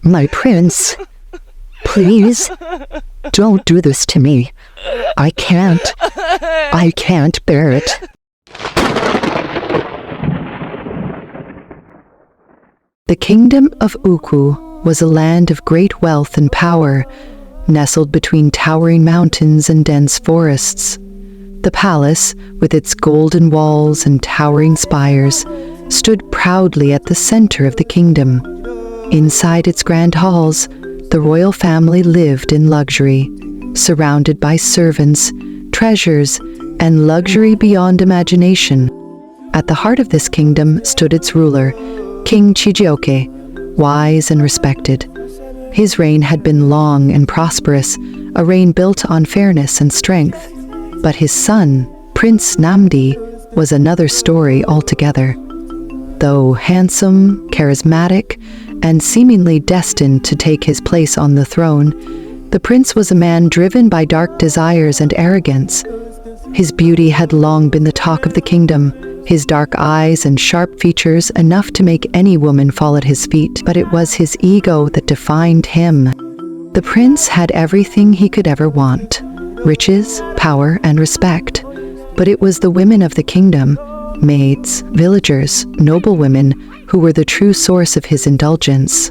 My prince, please, don't do this to me. I can't bear it. The kingdom of UCHE was a land of great wealth and power, nestled between towering mountains and dense forests. The palace, with its golden walls and towering spires, stood proudly at the center of the kingdom. Inside its grand halls, the royal family lived in luxury, surrounded by servants, treasures, and luxury beyond imagination. At the heart of this kingdom stood its ruler, King Chijioke, wise and respected. His reign had been long and prosperous, a reign built on fairness and strength. But his son, Prince Nnamdi, was another story altogether. Though handsome, charismatic, and seemingly destined to take his place on the throne, the prince was a man driven by dark desires and arrogance. His beauty had long been the talk of the kingdom, his dark eyes and sharp features enough to make any woman fall at his feet, but it was his ego that defined him. The prince had everything he could ever want: riches, power, and respect. But it was the women of the kingdom, maids, villagers, noblewomen, who were the true source of his indulgence.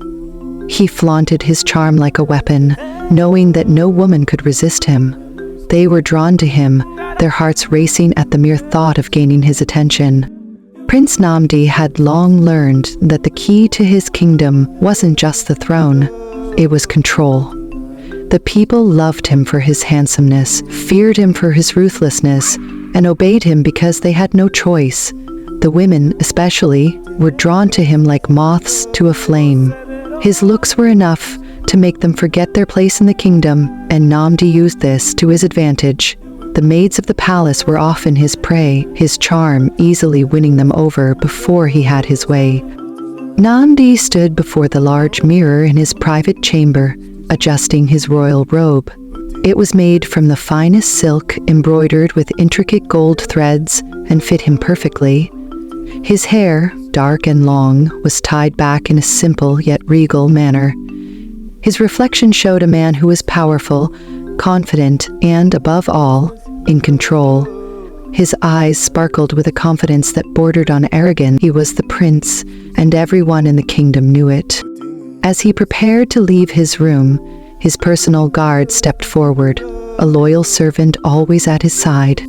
He flaunted his charm like a weapon, knowing that no woman could resist him. They were drawn to him, their hearts racing at the mere thought of gaining his attention. Prince Nnamdi had long learned that the key to his kingdom wasn't just the throne, it was control. The people loved him for his handsomeness, feared him for his ruthlessness, and obeyed him because they had no choice. The women, especially, were drawn to him like moths to a flame. His looks were enough to make them forget their place in the kingdom, and Nnamdi used this to his advantage. The maids of the palace were often his prey, his charm easily winning them over before he had his way. Nnamdi stood before the large mirror in his private chamber, adjusting his royal robe. It was made from the finest silk, embroidered with intricate gold threads, and fit him perfectly. His hair, dark and long, was tied back in a simple yet regal manner. His reflection showed a man who was powerful, confident, and, above all, in control. His eyes sparkled with a confidence that bordered on arrogance. He was the prince, and everyone in the kingdom knew it. As he prepared to leave his room, his personal guard stepped forward, a loyal servant always at his side.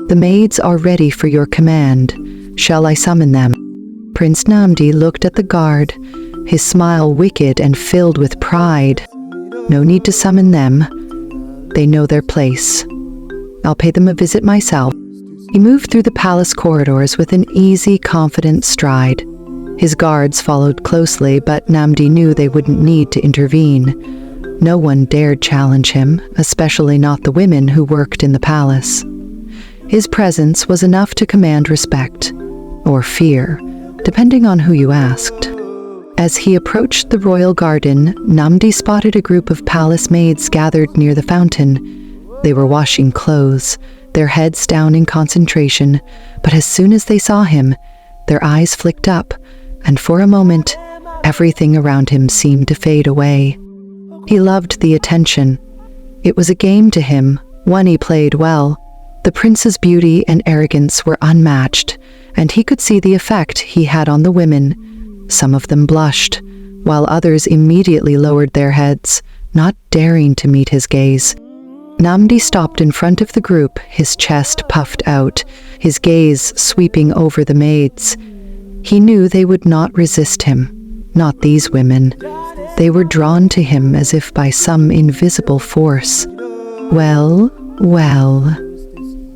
"The maids are ready for your command. Shall I summon them?" Prince Nnamdi looked at the guard, his smile wicked and filled with pride. "No need to summon them. They know their place. I'll pay them a visit myself." He moved through the palace corridors with an easy, confident stride. His guards followed closely, but Nnamdi knew they wouldn't need to intervene. No one dared challenge him, especially not the women who worked in the palace. His presence was enough to command respect, or fear, depending on who you asked. As he approached the royal garden, Nnamdi spotted a group of palace maids gathered near the fountain. They were washing clothes, their heads down in concentration, but as soon as they saw him, their eyes flicked up, and for a moment, everything around him seemed to fade away. He loved the attention. It was a game to him, one he played well. The prince's beauty and arrogance were unmatched, and he could see the effect he had on the women. Some of them blushed, while others immediately lowered their heads, not daring to meet his gaze. Nnamdi stopped in front of the group, his chest puffed out, his gaze sweeping over the maids. He knew they would not resist him, not these women. They were drawn to him as if by some invisible force. Well, well,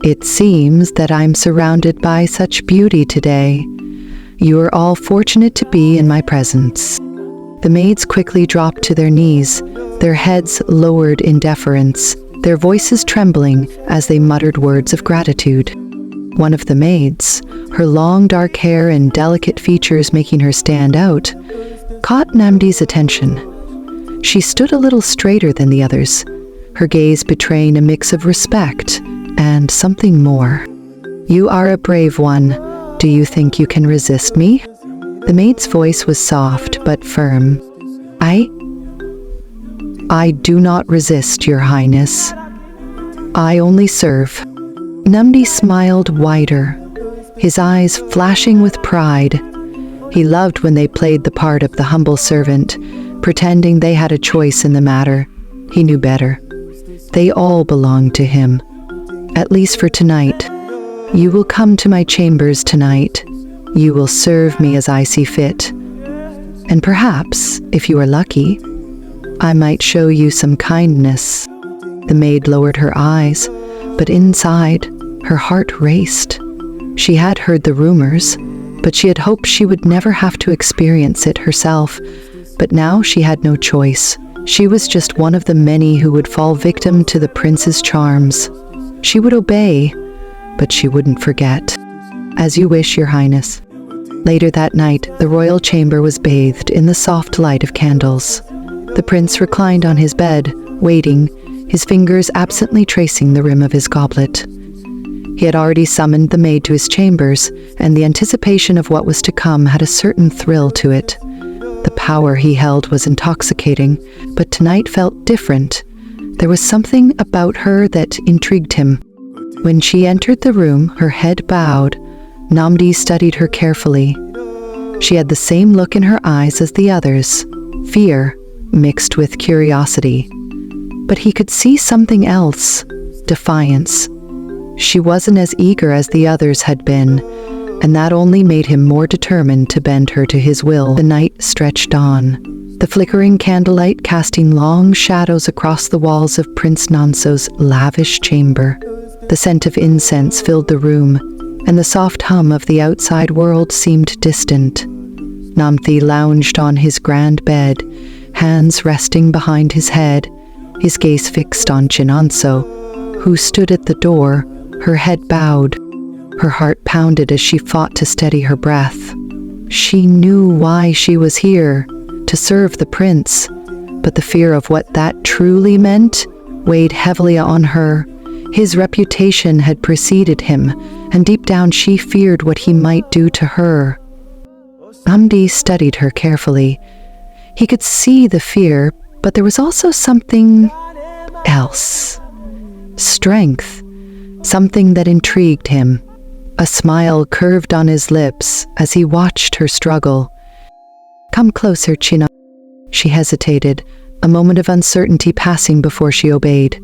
it seems that I'm surrounded by such beauty today. You are all fortunate to be in my presence. The maids quickly dropped to their knees, their heads lowered in deference, their voices trembling as they muttered words of gratitude. One of the maids, her long dark hair and delicate features making her stand out, caught Nnamdi's attention. She stood a little straighter than the others, her gaze betraying a mix of respect and something more. "You are a brave one. Do you think you can resist me?" The maid's voice was soft but firm. "I do not resist, Your Highness. I only serve." Namdi smiled wider, his eyes flashing with pride. He loved when they played the part of the humble servant, pretending they had a choice in the matter. He knew better. They all belonged to him, at least for tonight. "You will come to my chambers tonight. You will serve me as I see fit. And perhaps, if you are lucky, I might show you some kindness." The maid lowered her eyes, but inside, her heart raced. She had heard the rumors, but she had hoped she would never have to experience it herself. But now she had no choice. She was just one of the many who would fall victim to the prince's charms. She would obey, but she wouldn't forget. "As you wish, Your Highness." Later that night, the royal chamber was bathed in the soft light of candles. The prince reclined on his bed, waiting, his fingers absently tracing the rim of his goblet. He had already summoned the maid to his chambers, and the anticipation of what was to come had a certain thrill to it. The power he held was intoxicating, but tonight felt different. There was something about her that intrigued him. When she entered the room, her head bowed, Namdi studied her carefully. She had the same look in her eyes as the others, fear mixed with curiosity. But he could see something else, defiance. She wasn't as eager as the others had been, and that only made him more determined to bend her to his will. The night stretched on, the flickering candlelight casting long shadows across the walls of Prince Nanso's lavish chamber. The scent of incense filled the room, and the soft hum of the outside world seemed distant. Namthi lounged on his grand bed, hands resting behind his head, his gaze fixed on Chinonso, who stood at the door, her head bowed. Her heart pounded as she fought to steady her breath. She knew why she was here, to serve the prince, but the fear of what that truly meant weighed heavily on her. His reputation had preceded him, and deep down she feared what he might do to her. Namdi studied her carefully. He could see the fear, but there was also something else. Strength, something that intrigued him. A smile curved on his lips as he watched her struggle. "Come closer, Chino." She hesitated, a moment of uncertainty passing before she obeyed.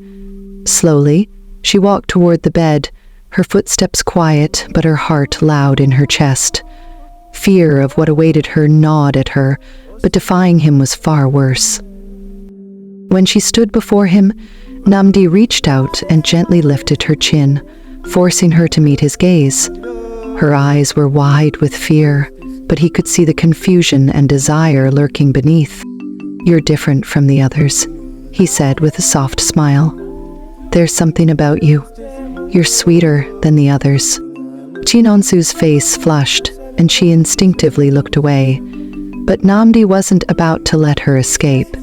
Slowly, she walked toward the bed, her footsteps quiet but her heart loud in her chest. Fear of what awaited her gnawed at her, but defying him was far worse. When she stood before him, Namdi reached out and gently lifted her chin, forcing her to meet his gaze. Her eyes were wide with fear, but he could see the confusion and desire lurking beneath. "You're different from the others," he said with a soft smile. "There's something about you. You're sweeter than the others." Chinonsu's face flushed, and she instinctively looked away. But Namdi wasn't about to let her escape.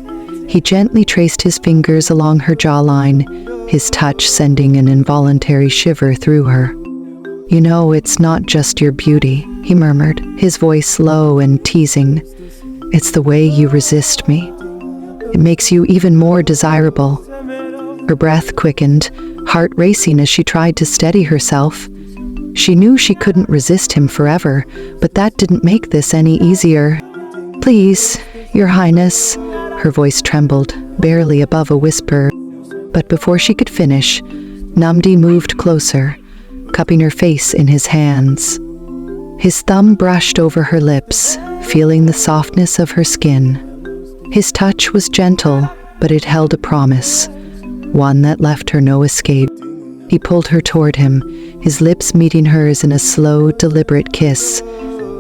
He gently traced his fingers along her jawline, his touch sending an involuntary shiver through her. "You know, it's not just your beauty," he murmured, his voice low and teasing. "It's the way you resist me. It makes you even more desirable." Her breath quickened, heart racing as she tried to steady herself. She knew she couldn't resist him forever, but that didn't make this any easier. "Please, Your Highness," her voice trembled, barely above a whisper. But before she could finish, Namdi moved closer, cupping her face in his hands. His thumb brushed over her lips, feeling the softness of her skin. His touch was gentle, but it held a promise, one that left her no escape. He pulled her toward him, his lips meeting hers in a slow, deliberate kiss.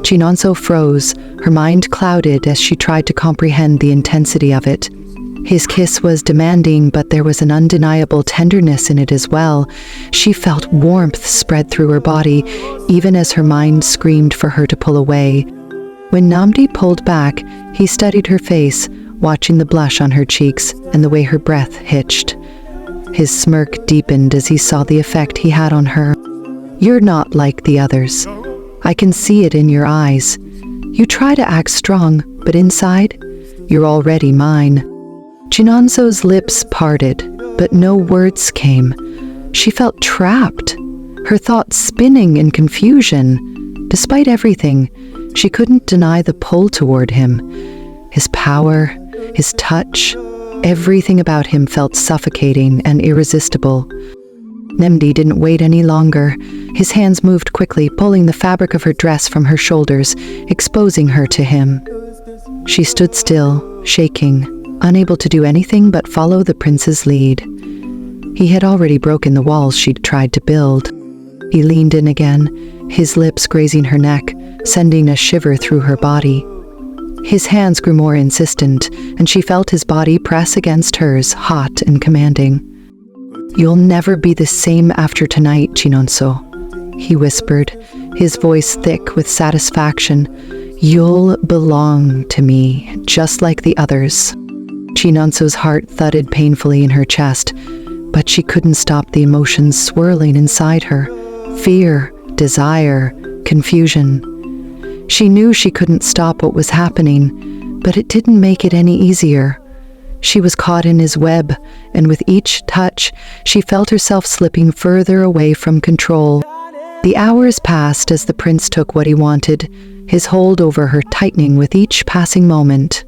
Chinonso froze, her mind clouded as she tried to comprehend the intensity of it. His kiss was demanding, but there was an undeniable tenderness in it as well. She felt warmth spread through her body, even as her mind screamed for her to pull away. When Namdi pulled back, he studied her face, watching the blush on her cheeks and the way her breath hitched. His smirk deepened as he saw the effect he had on her. "You're not like the others. I can see it in your eyes. You try to act strong, but inside, "You're already mine." Chinonso's lips parted, but no words came. She felt trapped, her thoughts spinning in confusion. Despite everything, she couldn't deny the pull toward him. His power, his touch, everything about him felt suffocating and irresistible. Namdi didn't wait any longer. His hands moved quickly, pulling the fabric of her dress from her shoulders, exposing her to him. She stood still, shaking, unable to do anything but follow the prince's lead. He had already broken the walls she'd tried to build. He leaned in again, his lips grazing her neck, sending a shiver through her body. His hands grew more insistent, and she felt his body press against hers, hot and commanding. "You'll never be the same after tonight, Chinonso," he whispered, his voice thick with satisfaction. "You'll belong to me, just like the others." Chinonso's heart thudded painfully in her chest, but she couldn't stop the emotions swirling inside her. Fear, desire, confusion. She knew she couldn't stop what was happening, but it didn't make it any easier. She was caught in his web, and with each touch, she felt herself slipping further away from control. The hours passed as the prince took what he wanted, his hold over her tightening with each passing moment.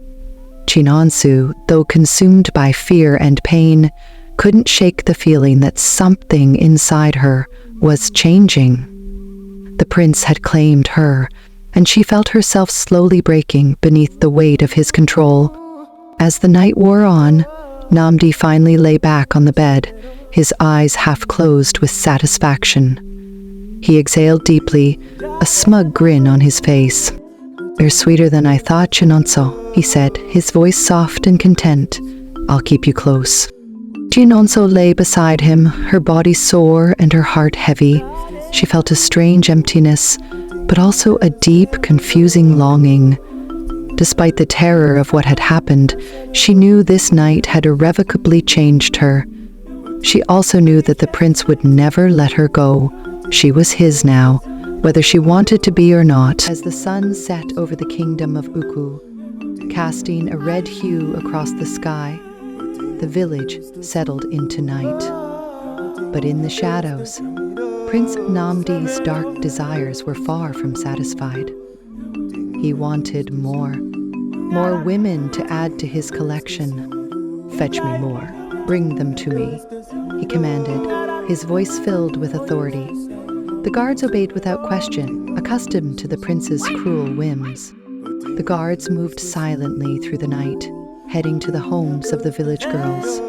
Chinonso, though consumed by fear and pain, couldn't shake the feeling that something inside her was changing. The prince had claimed her, and she felt herself slowly breaking beneath the weight of his control. As the night wore on, Namdi finally lay back on the bed, his eyes half closed with satisfaction. He exhaled deeply, a smug grin on his face. "You're sweeter than I thought, Chinonso," he said, his voice soft and content. "I'll keep you close." Chinonso lay beside him, her body sore and her heart heavy. She felt a strange emptiness, but also a deep, confusing longing. Despite the terror of what had happened, she knew this night had irrevocably changed her. She also knew that the prince would never let her go. She was his now, whether she wanted to be or not. As the sun set over the kingdom of Uku, casting a red hue across the sky, the village settled into night. But in the shadows, Prince Namdi's dark desires were far from satisfied. He wanted more women to add to his collection. "Fetch me more, bring them to me," he commanded, his voice filled with authority. The guards obeyed without question, accustomed to the prince's cruel whims. The guards moved silently through the night, heading to the homes of the village girls.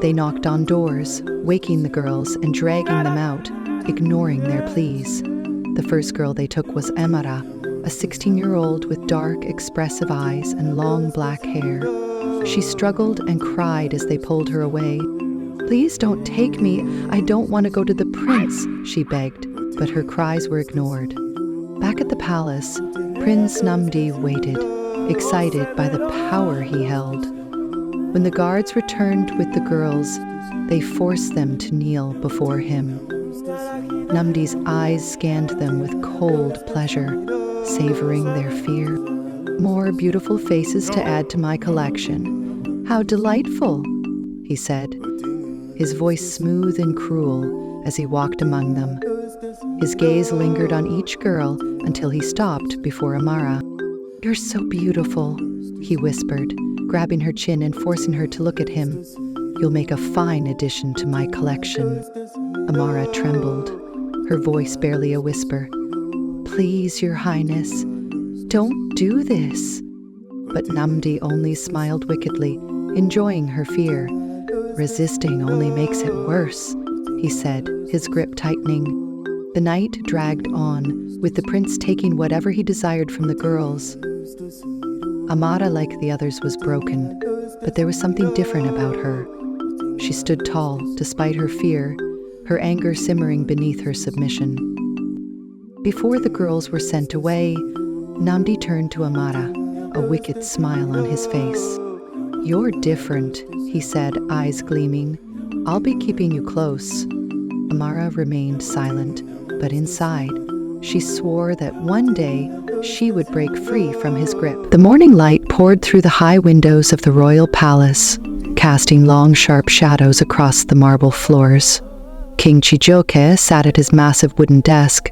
They knocked on doors, waking the girls and dragging them out, ignoring their pleas. The first girl they took was Amara, a 16-year-old with dark, expressive eyes and long black hair. She struggled and cried as they pulled her away. "Please don't take me. I don't want to go to the prince," she begged, but her cries were ignored. Back at the palace, Prince Namdi waited, excited by the power he held. When the guards returned with the girls, they forced them to kneel before him. Namdi's eyes scanned them with cold pleasure, savoring their fear. "More beautiful faces to add to my collection. How delightful," he said, his voice smooth and cruel as he walked among them. His gaze lingered on each girl until he stopped before Amara. "You're so beautiful," he whispered, grabbing her chin and forcing her to look at him. "You'll make a fine addition to my collection." Amara trembled, her voice barely a whisper. "Please, Your Highness, don't do this." But Namdi only smiled wickedly, enjoying her fear. "Resisting only makes it worse," he said, his grip tightening. The night dragged on, with the prince taking whatever he desired from the girls. Amara, like the others, was broken, but there was something different about her. She stood tall, despite her fear, her anger simmering beneath her submission. Before the girls were sent away, Namdi turned to Amara, a wicked smile on his face. "You're different," he said, eyes gleaming. "I'll be keeping you close." Amara remained silent, but inside, she swore that one day she would break free from his grip. The morning light poured poured through the high windows of the royal palace, casting long, sharp shadows across the marble floors. King Chijioke sat at his massive wooden desk,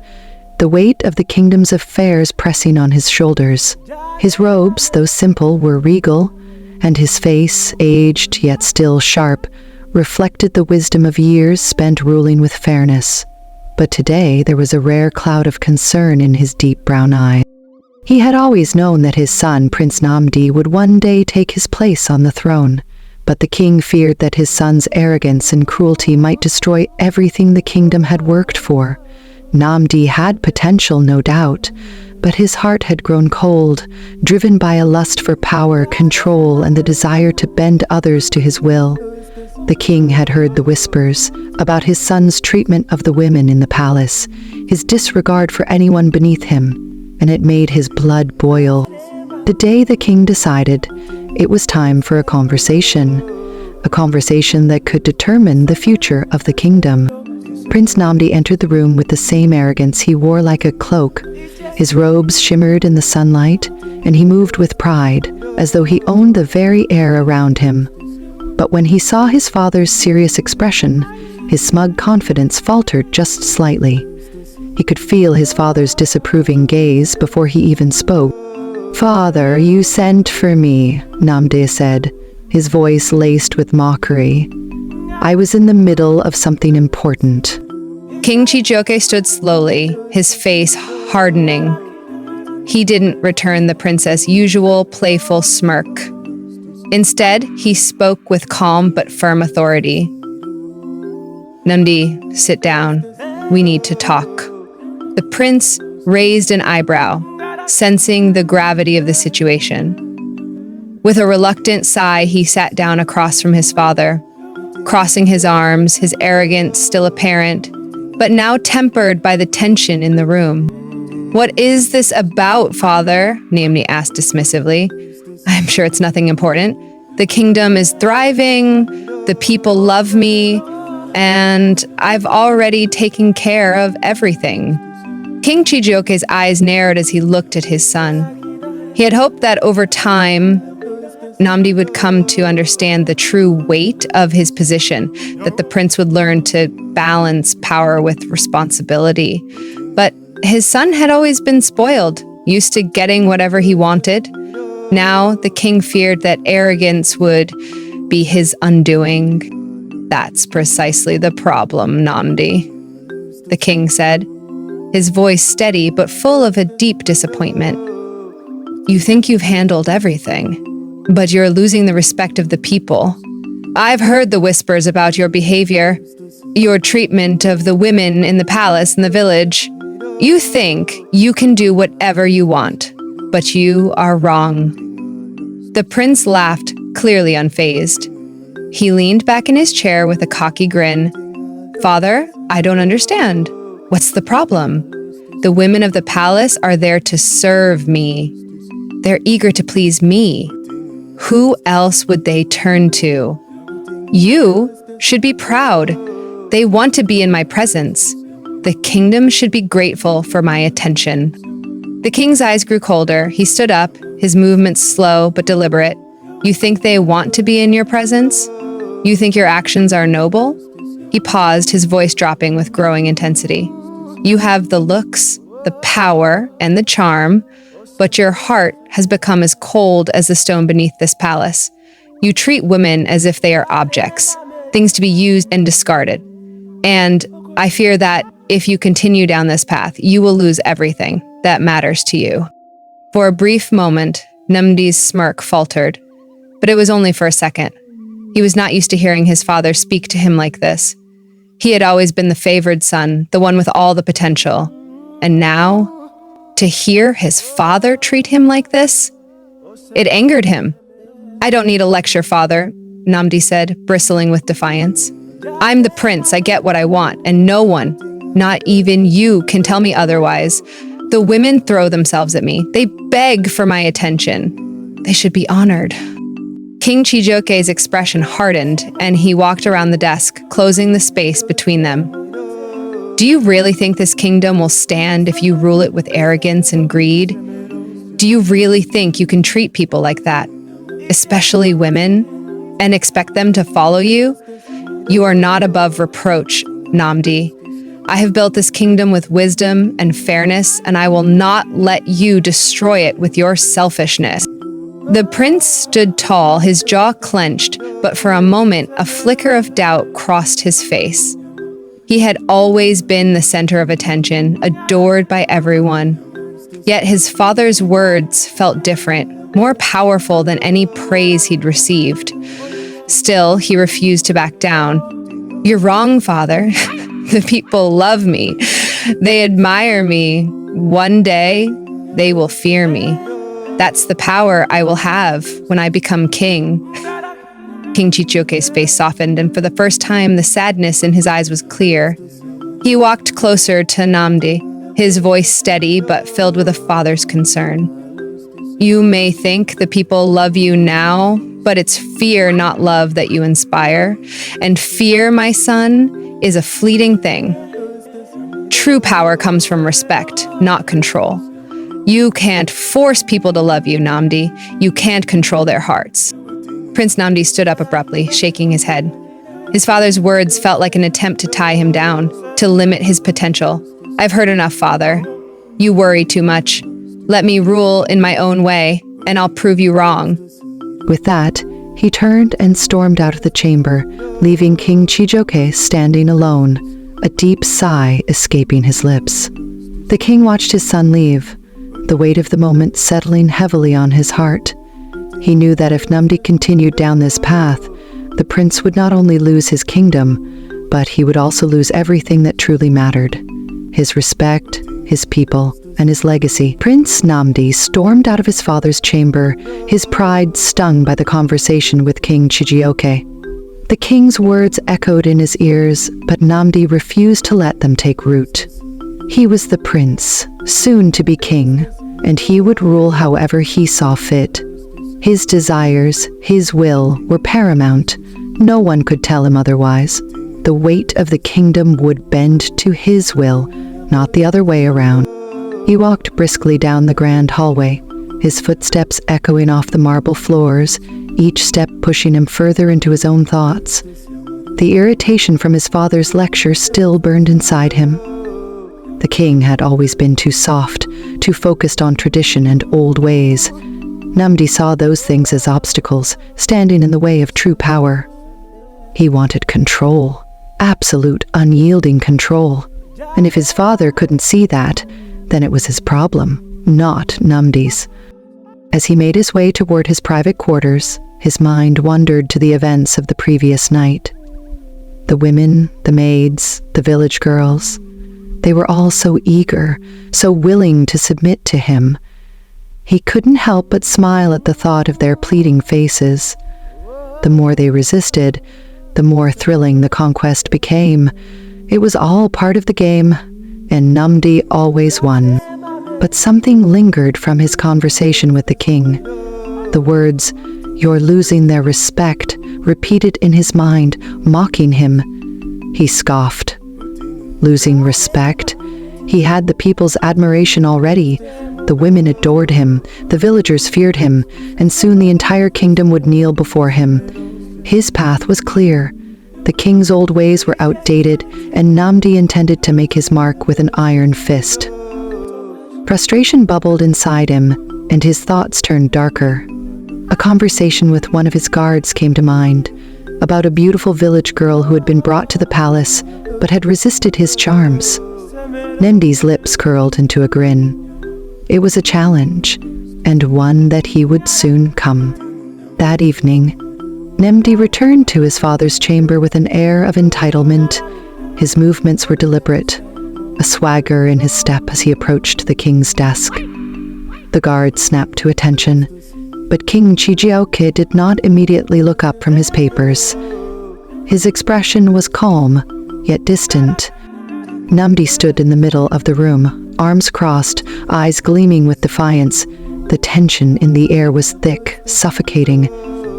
the weight of the kingdom's affairs pressing on his shoulders. His robes, though simple, were regal, and his face, aged yet still sharp, reflected the wisdom of years spent ruling with fairness. But today there was a rare cloud of concern in his deep brown eyes. He had always known that his son, Prince Nnamdi, would one day take his place on the throne, but the king feared that his son's arrogance and cruelty might destroy everything the kingdom had worked for. Nnamdi had potential, no doubt, but his heart had grown cold, driven by a lust for power, control, and the desire to bend others to his will. The king had heard the whispers about his son's treatment of the women in the palace, his disregard for anyone beneath him, and it made his blood boil. The day the king decided, it was time for a conversation that could determine the future of the kingdom. Prince Nnamdi entered the room with the same arrogance he wore like a cloak. His robes shimmered in the sunlight, and he moved with pride, as though he owned the very air around him. But when he saw his father's serious expression, his smug confidence faltered just slightly. He could feel his father's disapproving gaze before he even spoke. "Father, you sent for me," Nnamdi said, his voice laced with mockery. "I was in the middle of something important." King Chijioke stood slowly, his face hardening. He didn't return the princess' usual playful smirk. Instead, he spoke with calm but firm authority. "Nnamdi, sit down. We need to talk." The prince raised an eyebrow, sensing the gravity of the situation. With a reluctant sigh, he sat down across from his father, crossing his arms, his arrogance still apparent, but now tempered by the tension in the room. "What is this about, father?" Nnamdi asked dismissively. "I'm sure it's nothing important. The kingdom is thriving, the people love me, and I've already taken care of everything." King Chijioke's eyes narrowed as he looked at his son. He had hoped that over time, Nnamdi would come to understand the true weight of his position, that the prince would learn to balance power with responsibility. But his son had always been spoiled, used to getting whatever he wanted. Now the king feared that arrogance would be his undoing. "That's precisely the problem, Nnamdi," the king said, his voice steady but full of a deep disappointment. "You think you've handled everything, but you're losing the respect of the people. I've heard the whispers about your behavior, your treatment of the women in the palace and the village. You think you can do whatever you want, but you are wrong." The prince laughed, clearly unfazed. He leaned back in his chair with a cocky grin. "Father, I don't understand. What's the problem? The women of the palace are there to serve me. They're eager to please me. Who else would they turn to? You should be proud. They want to be in my presence. The kingdom should be grateful for my attention." The king's eyes grew colder. He stood up, his movements slow but deliberate. "You think they want to be in your presence? You think your actions are noble?" He paused, his voice dropping with growing intensity. "You have the looks, the power, and the charm, but your heart has become as cold as the stone beneath this palace. You treat women as if they are objects, things to be used and discarded. And I fear that if you continue down this path, you will lose everything that matters to you." For a brief moment, Nnamdi's smirk faltered, but it was only for a second. He was not used to hearing his father speak to him like this. He had always been the favored son, the one with all the potential. And now, to hear his father treat him like this, it angered him. "I don't need a lecture, father," Nnamdi said, bristling with defiance. "I'm the prince, I get what I want, and no one, not even you, can tell me otherwise. The women throw themselves at me. They beg for my attention. They should be honored." King Chijioke's expression hardened, and he walked around the desk, closing the space between them. "Do you really think this kingdom will stand if you rule it with arrogance and greed? Do you really think you can treat people like that, especially women, and expect them to follow you? You are not above reproach, Namdi. I have built this kingdom with wisdom and fairness, and I will not let you destroy it with your selfishness. The prince stood tall, his jaw clenched, but for a moment, a flicker of doubt crossed his face. He had always been the center of attention, adored by everyone. Yet his father's words felt different, more powerful than any praise he'd received. Still, he refused to back down. You're wrong, father. The people love me. They admire me. One day, they will fear me. That's the power I will have when I become king. King Chichioke's face softened, and for the first time, the sadness in his eyes was clear. He walked closer to Namdi, his voice steady but filled with a father's concern. You may think the people love you now, but it's fear, not love, that you inspire. And fear, my son, is a fleeting thing. True power comes from respect, not control. You can't force people to love you, Namdi. You can't control their hearts. Prince Namdi stood up abruptly, shaking his head. His father's words felt like an attempt to tie him down, to limit his potential. I've heard enough, father. You worry too much. Let me rule in my own way, and I'll prove you wrong. With that, he turned and stormed out of the chamber, leaving King Chijioke standing alone, a deep sigh escaping his lips. The king watched his son leave, the weight of the moment settling heavily on his heart. He knew that if Namdi continued down this path, the prince would not only lose his kingdom, but he would also lose everything that truly mattered: his respect, his people, and his legacy. Prince Namdi stormed out of his father's chamber, his pride stung by the conversation with King Chijioke. The king's words echoed in his ears, but Namdi refused to let them take root. He was the prince, soon to be king, and he would rule however he saw fit. His desires, his will, were paramount. No one could tell him otherwise. The weight of the kingdom would bend to his will, not the other way around. He walked briskly down the grand hallway, his footsteps echoing off the marble floors, each step pushing him further into his own thoughts. The irritation from his father's lecture still burned inside him. The king had always been too soft, too focused on tradition and old ways. Namdi saw those things as obstacles, standing in the way of true power. He wanted control, absolute, unyielding control. And if his father couldn't see that, then it was his problem, not Namdi's. As he made his way toward his private quarters, his mind wandered to the events of the previous night. The women, the maids, the village girls, they were all so eager, so willing to submit to him. He couldn't help but smile at the thought of their pleading faces. The more they resisted, the more thrilling the conquest became. It was all part of the game, and Namdi always won. But something lingered from his conversation with the king. The words, "You're losing their respect," repeated in his mind, mocking him. He scoffed. Losing respect? He had the people's admiration already. The women adored him, the villagers feared him, and soon the entire kingdom would kneel before him. His path was clear. The king's old ways were outdated, and Namdi intended to make his mark with an iron fist. Frustration bubbled inside him, and his thoughts turned darker. A conversation with one of his guards came to mind, about a beautiful village girl who had been brought to the palace, but had resisted his charms. Namdi's lips curled into a grin. It was a challenge, and one that he would soon come. That evening, Namdi returned to his father's chamber with an air of entitlement. His movements were deliberate, a swagger in his step as he approached the king's desk. The guard snapped to attention, but King Chijioke did not immediately look up from his papers. His expression was calm, yet distant. Namdi stood in the middle of the room, arms crossed, eyes gleaming with defiance. The tension in the air was thick, suffocating,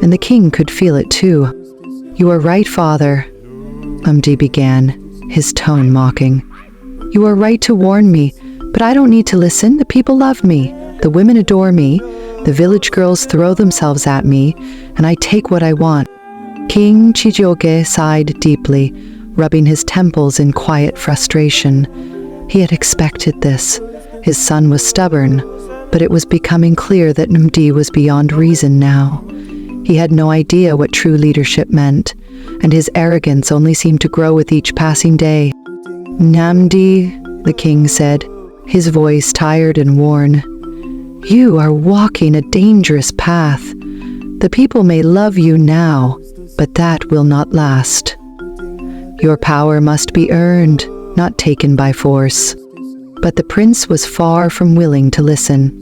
and the king could feel it too. "You are right, father," Namdi began, his tone mocking. "You are right to warn me, but I don't need to listen. The people love me. The women adore me, the village girls throw themselves at me, and I take what I want." King Chijioke sighed deeply, rubbing his temples in quiet frustration. He had expected this. His son was stubborn, but it was becoming clear that Nnamdi was beyond reason now. He had no idea what true leadership meant, and his arrogance only seemed to grow with each passing day. "Nnamdi," the king said, his voice tired and worn, "you are walking a dangerous path. The people may love you now, but that will not last. Your power must be earned, not taken by force." But the prince was far from willing to listen.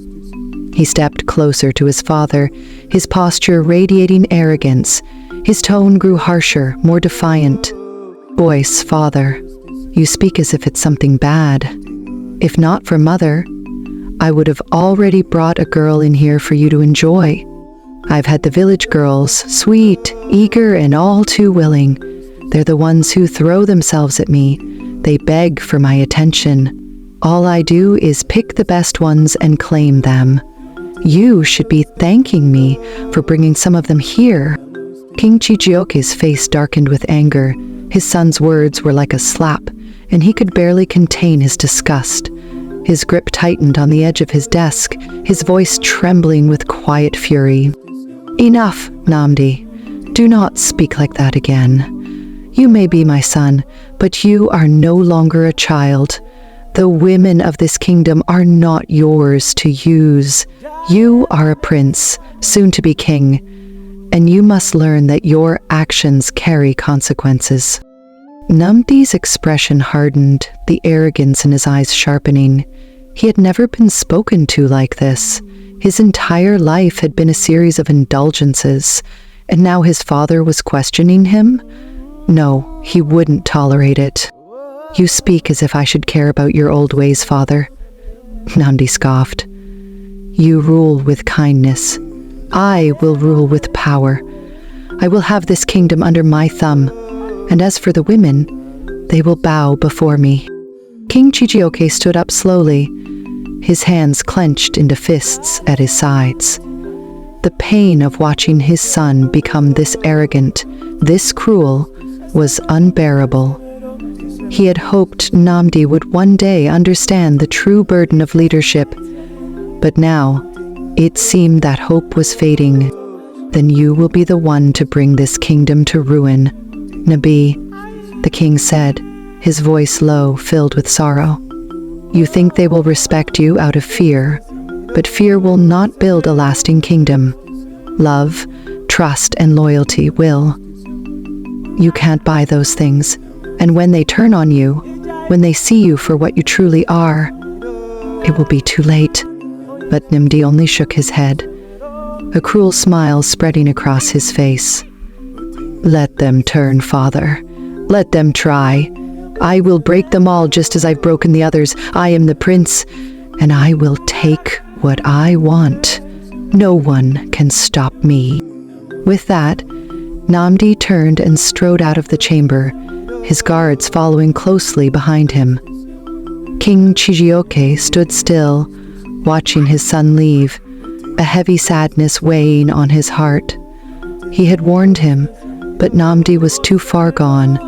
He stepped closer to his father, his posture radiating arrogance. His tone grew harsher, more defiant. "Voice, father, you speak as if it's something bad. If not for mother, I would have already brought a girl in here for you to enjoy. I've had the village girls, sweet, eager, and all too willing. They're the ones who throw themselves at me. They beg for my attention. All I do is pick the best ones and claim them. You should be thanking me for bringing some of them here." King Chijioke's face darkened with anger. His son's words were like a slap, and he could barely contain his disgust. His grip tightened on the edge of his desk, his voice trembling with quiet fury. "Enough, Nnamdi. Do not speak like that again. You may be my son, but you are no longer a child. The women of this kingdom are not yours to use. You are a prince, soon to be king, and you must learn that your actions carry consequences." Nnamdi's expression hardened, the arrogance in his eyes sharpening. He had never been spoken to like this. His entire life had been a series of indulgences, and now his father was questioning him? No, he wouldn't tolerate it. "You speak as if I should care about your old ways, father." Nnamdi scoffed. "You rule with kindness. I will rule with power. I will have this kingdom under my thumb, and as for the women, they will bow before me." King Chijioke stood up slowly, his hands clenched into fists at his sides. The pain of watching his son become this arrogant, this cruel, was unbearable. He had hoped Nnamdi would one day understand the true burden of leadership, but now it seemed that hope was fading. "Then you will be the one to bring this kingdom to ruin, Nabi," the king said, his voice low, filled with sorrow. "You think they will respect you out of fear, but fear will not build a lasting kingdom. Love, trust, and loyalty will. You can't buy those things. And when they turn on you, when they see you for what you truly are, it will be too late." But Nnamdi only shook his head, a cruel smile spreading across his face. "Let them turn, father. Let them try. I will break them all just as I've broken the others. I am the prince, and I will take what I want. No one can stop me." With that, Nnamdi turned and strode out of the chamber, his guards following closely behind him. King Chijioke stood still, watching his son leave, a heavy sadness weighing on his heart. He had warned him, but Nnamdi was too far gone.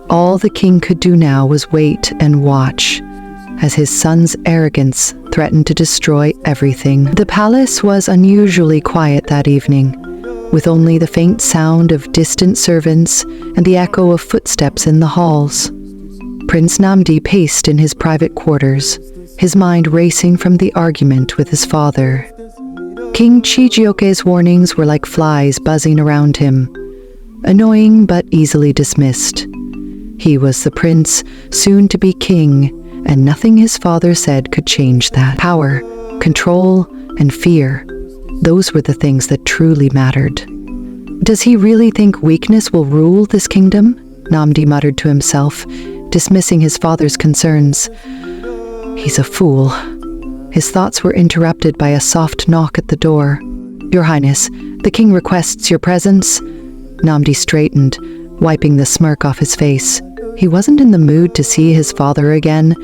All the king could do now was wait and watch, as his son's arrogance threatened to destroy everything. The palace was unusually quiet that evening, with only the faint sound of distant servants and the echo of footsteps in the halls. Prince Nnamdi paced in his private quarters, his mind racing from the argument with his father. King Chijioke's warnings were like flies buzzing around him, annoying but easily dismissed. He was the prince, soon to be king, and nothing his father said could change that. Power, control, and fear, those were the things that truly mattered. "Does he really think weakness will rule this kingdom?" Nnamdi muttered to himself, dismissing his father's concerns. "He's a fool." His thoughts were interrupted by a soft knock at the door. "Your Highness, the king requests your presence." Nnamdi straightened, wiping the smirk off his face. He wasn't in the mood to see his father again,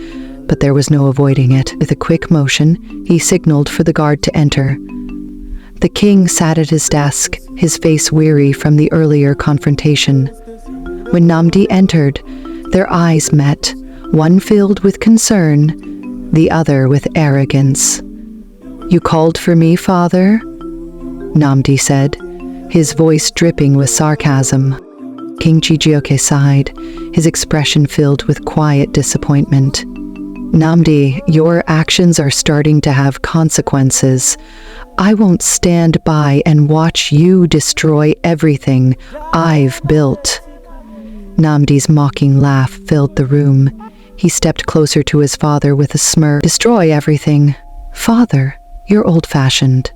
but there was no avoiding it. With a quick motion, he signaled for the guard to enter. The king sat at his desk, his face weary from the earlier confrontation. When Nnamdi entered, their eyes met, one filled with concern, the other with arrogance. "You called for me, father?" Nnamdi said, his voice dripping with sarcasm. King Chijioke sighed, his expression filled with quiet disappointment. "Nnamdi, your actions are starting to have consequences. I won't stand by and watch you destroy everything I've built." Nnamdi's mocking laugh filled the room. He stepped closer to his father with a smirk. "Destroy everything? Father, you're old-fashioned.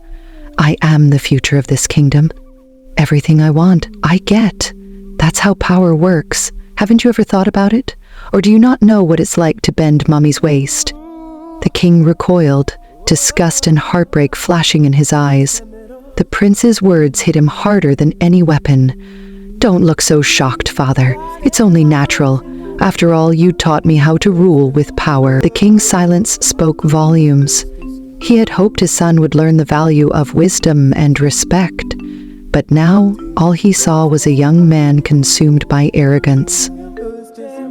I am the future of this kingdom. Everything I want, I get. That's how power works. Haven't you ever thought about it? Or do you not know what it's like to bend Mummy's waist?" The king recoiled, disgust and heartbreak flashing in his eyes. The prince's words hit him harder than any weapon. "Don't look so shocked, father. It's only natural. After all, you taught me how to rule with power." The king's silence spoke volumes. He had hoped his son would learn the value of wisdom and respect, but now all he saw was a young man consumed by arrogance.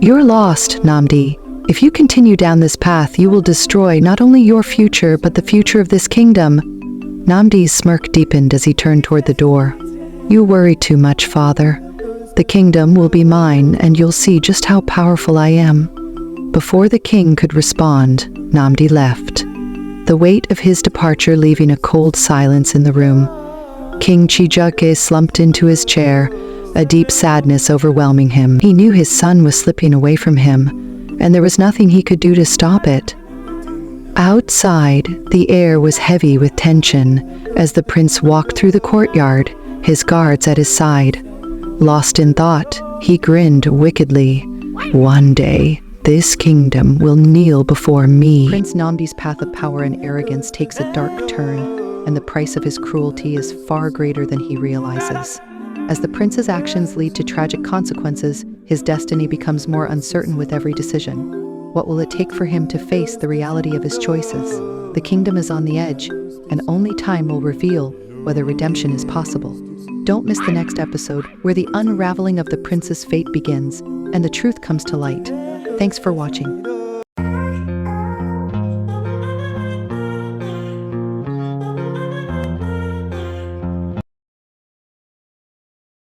"You're lost, Nnamdi. If you continue down this path, you will destroy not only your future, but the future of this kingdom." Nnamdi's smirk deepened as he turned toward the door. "You worry too much, father. The kingdom will be mine, and you'll see just how powerful I am." Before the king could respond, Nnamdi left, the weight of his departure leaving a cold silence in the room. King Chijioke slumped into his chair, a deep sadness overwhelming him. He knew his son was slipping away from him, and there was nothing he could do to stop it. Outside, the air was heavy with tension as the prince walked through the courtyard, his guards at his side. Lost in thought, he grinned wickedly. "One day, this kingdom will kneel before me." Prince Nnamdi's path of power and arrogance takes a dark turn, and the price of his cruelty is far greater than he realizes. As the prince's actions lead to tragic consequences, his destiny becomes more uncertain with every decision. What will it take for him to face the reality of his choices? The kingdom is on the edge, and only time will reveal whether redemption is possible. Don't miss the next episode, where the unraveling of the prince's fate begins, and the truth comes to light. Thanks for watching.